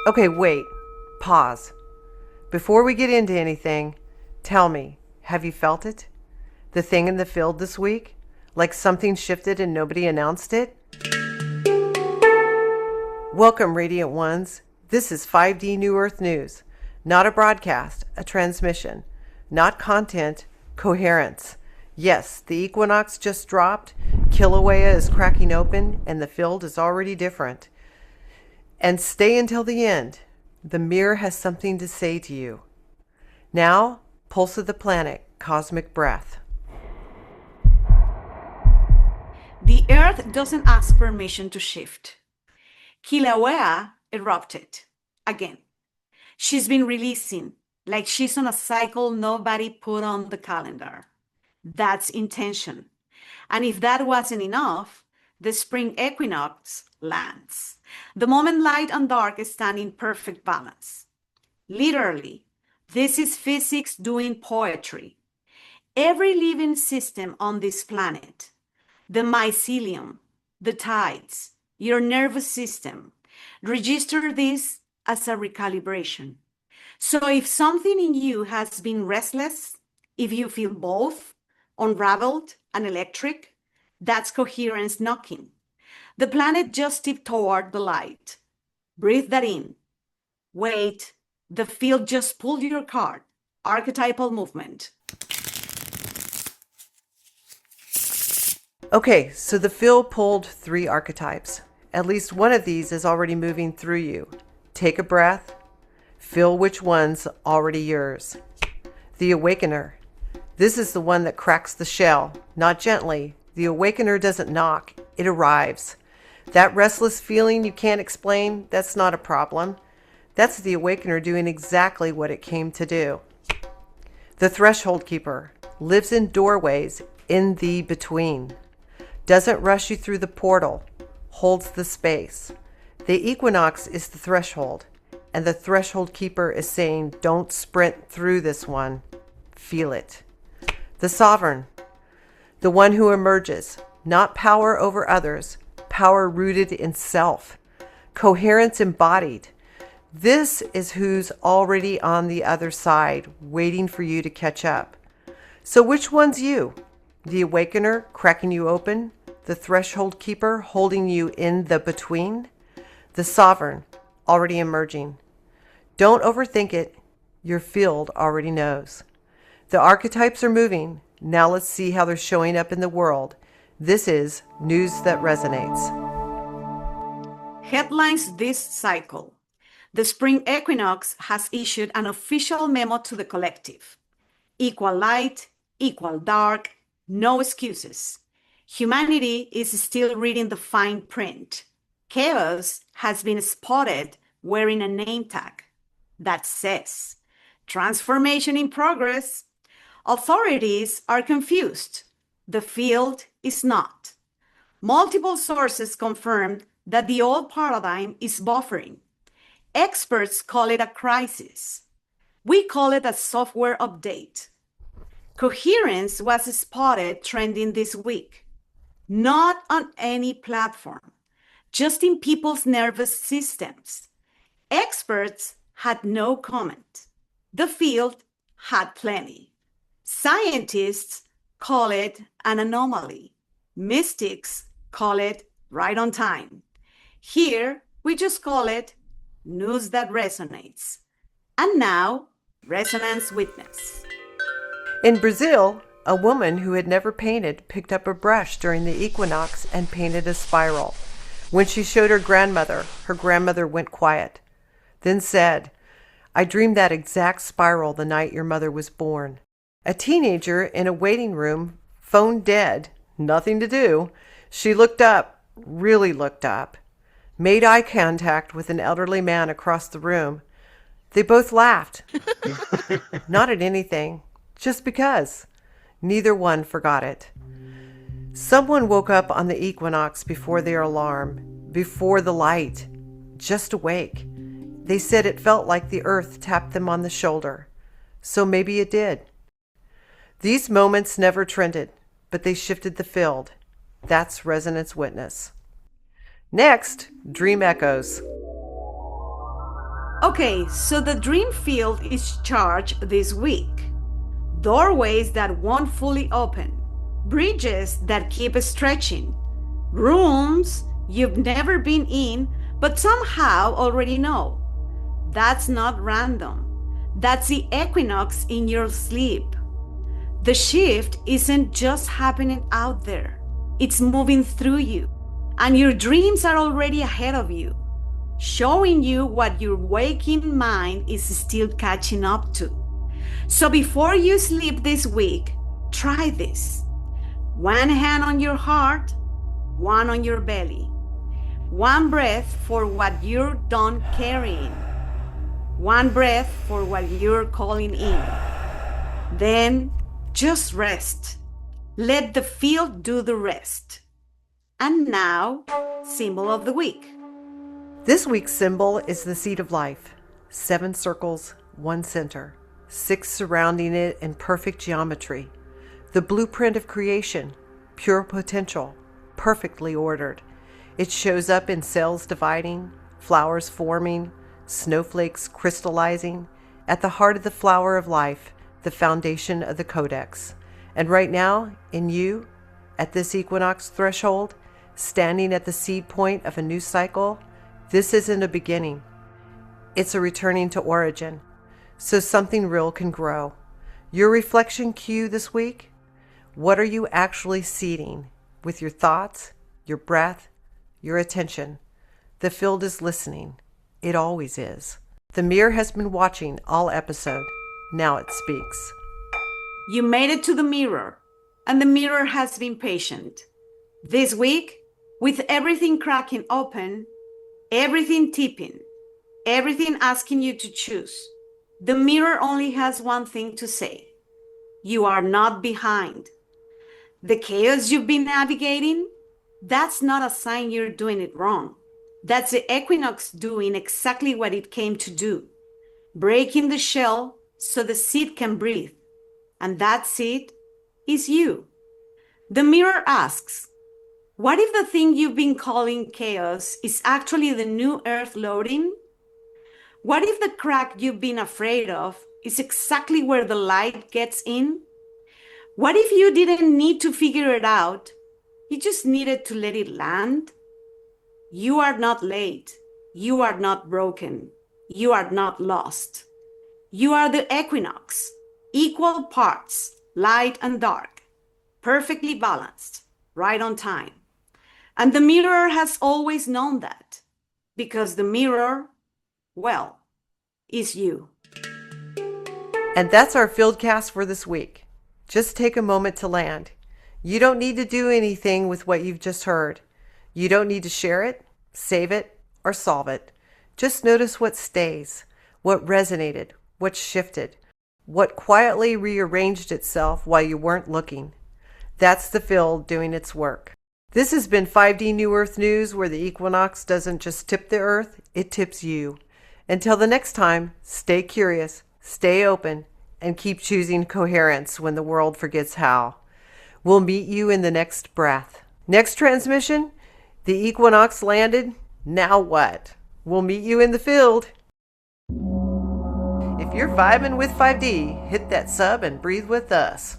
Okay, wait. Pause. Before we get into anything, tell me, have you felt it? The thing in the field this week? Like something shifted and nobody announced it? Welcome, Radiant Ones. This is 5D New Earth News. Not a broadcast, a transmission. Not content, coherence. Yes, the equinox just dropped, Kīlauea is cracking open, and the field is already different. And stay until the end. The mirror has something to say to you. Now, Pulse of the Planet, Cosmic Breath. The Earth doesn't ask permission to shift. Kīlauea erupted again. She's been releasing like she's on a cycle nobody put on the calendar. That's intention. And if that wasn't enough, the Spring Equinox lands. The moment light and dark stand in perfect balance. Literally, this is physics doing poetry. Every living system on this planet, the mycelium, the tides, your nervous system, register this as a recalibration. So if something in you has been restless, if you feel both unraveled and electric, that's coherence knocking. The planet just tipped toward the light. Breathe that in. Wait, the field just pulled your card. Archetypal movement. Okay, so the field pulled 3 archetypes. At least one of these is already moving through you. Take a breath. Feel which one's already yours. The Awakener. This is the one that cracks the shell, not gently. The Awakener doesn't knock, it arrives. That restless feeling you can't explain, that's not a problem. That's the Awakener doing exactly what it came to do. The Threshold Keeper lives in doorways in the between. Doesn't rush you through the portal, holds the space. The equinox is the threshold, and the Threshold Keeper is saying, don't sprint through this one. Feel it. The Sovereign, the one who emerges, not power over others, power rooted in self, coherence embodied. This is who's already on the other side, waiting for you to catch up. So which one's you? The Awakener cracking you open? The Threshold Keeper holding you in the between? The Sovereign already emerging. Don't overthink it. Your field already knows. The archetypes are moving. Now let's see how they're showing up in the world. This is News That Resonates. Headlines this cycle. The Spring Equinox has issued an official memo to the collective. Equal light, equal dark, no excuses. Humanity is still reading the fine print. Chaos has been spotted wearing a name tag that says, transformation in progress. Authorities are confused. The field is not. Multiple sources confirmed that the old paradigm is buffering. Experts call it a crisis. We call it a software update. Coherence was spotted trending this week. Not on any platform, just in people's nervous systems. Experts had no comment. The field had plenty. Scientists call it an anomaly. Mystics call it right on time. Here, we just call it news that resonates. And now, Resonance Witness. In Brazil, a woman who had never painted picked up a brush during the equinox and painted a spiral. When she showed her grandmother went quiet, then said, I dreamed that exact spiral the night your mother was born. A teenager in a waiting room, phone dead, nothing to do. She looked up, really looked up, made eye contact with an elderly man across the room. They both laughed. Not at anything, just because. Neither one forgot it. Someone woke up on the equinox before their alarm, before the light, just awake. They said it felt like the earth tapped them on the shoulder. So maybe it did. These moments never trended, but they shifted the field. That's Resonance Witness. Next, Dream Echoes. Okay, so the dream field is charged this week. Doorways that won't fully open, bridges that keep stretching, rooms you've never been in but somehow already know. That's not random. That's the equinox in your sleep. The shift isn't just happening out there, it's moving through you, and your dreams are already ahead of you, showing you what your waking mind is still catching up to. So before you sleep this week, try this. One hand on your heart, one on your belly. One breath for what you're done carrying. One breath for what you're calling in. Then just rest. Let the field do the rest. And now, symbol of the week. This week's symbol is the seed of life. 7 circles, 1 center. 6 surrounding it in perfect geometry. The blueprint of creation, pure potential, perfectly ordered. It shows up in cells dividing, flowers forming, snowflakes crystallizing, at the heart of the flower of life, the foundation of the codex. And right now, in you, at this equinox threshold, standing at the seed point of a new cycle, this isn't a beginning. It's a returning to origin, so something real can grow. Your reflection cue this week? What are you actually seeding with your thoughts, your breath, your attention? The field is listening. It always is. The mirror has been watching all episode. Now it speaks. You made it to the mirror, and the mirror has been patient. This week, with everything cracking open, everything tipping, everything asking you to choose, the mirror only has one thing to say. You are not behind. The chaos you've been navigating, that's not a sign you're doing it wrong. That's the equinox doing exactly what it came to do, breaking the shell so the seed can breathe. And that seed is you. The mirror asks, what if the thing you've been calling chaos is actually the new earth loading? What if the crack you've been afraid of is exactly where the light gets in? What if you didn't need to figure it out? You just needed to let it land? You are not late. You are not broken. You are not lost. You are the equinox, equal parts, light and dark, perfectly balanced, right on time. And the mirror has always known that, because the mirror, well, is you. And that's our fieldcast for this week. Just take a moment to land. You don't need to do anything with what you've just heard. You don't need to share it, save it, or solve it. Just notice what stays, what resonated, what shifted, what quietly rearranged itself while you weren't looking. That's the field doing its work. This has been 5D New Earth News, where the equinox doesn't just tip the earth, it tips you. Until the next time, stay curious, stay open, and keep choosing coherence when the world forgets how. We'll meet you in the next breath. Next transmission, the equinox landed. Now what? We'll meet you in the field. If you're vibing with 5D, hit that sub and breathe with us.